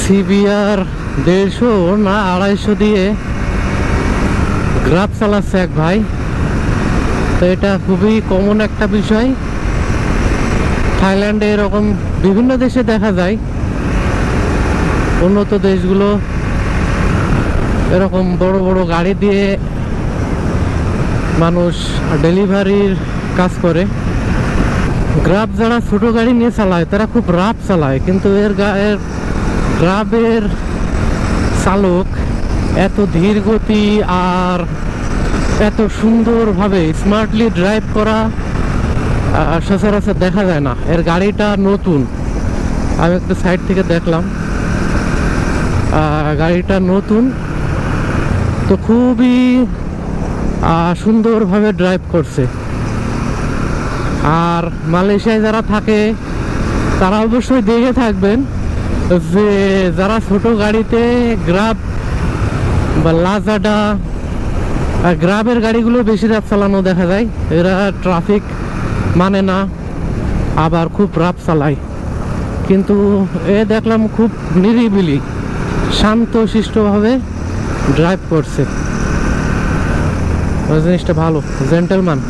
CBR 150 না 250 দিয়ে grab চালাচ্ছে এক ভাই। তো এটা খুবই কমন একটা বিষয়। থাইল্যান্ডে এরকম বিভিন্ন দেশে দেখা যায়, উন্নত দেশগুলো এরকম বড় বড় গাড়ি দিয়ে মানুষ ডেলিভারির কাজ করে। গ্রাব যারা ছোট গাড়ি নিয়ে চালায় তারা খুব রাফ চালায়, কিন্তু এর গ্রাবের চালক এত ধীর গতি আর এত সুন্দরভাবে স্মার্টলি ড্রাইভ করা সচরাচর দেখা যায় না। এর গাড়িটা নতুন, আমি একটু সাইড থেকে দেখলাম, গাড়িটা নতুন, তো খুবই সুন্দরভাবে ড্রাইভ করছে। আর মালয়েশিয়ায় যারা থাকে তারা অবশ্যই দেখে থাকবেন যে যারা ছোট গাড়িতে গ্রাব বা লাজাডা, গ্রাবের গাড়িগুলো বেশি রাফ চালানো দেখা যায়। এরা ট্রাফিক মানে না, আবার খুব রাফ চালায়। কিন্তু এ দেখলাম খুব নিরিবিলি শান্ত শিষ্টভাবে ড্রাইভ করছে। ওই জিনিসটা ভালো, জেন্টেলম্যান।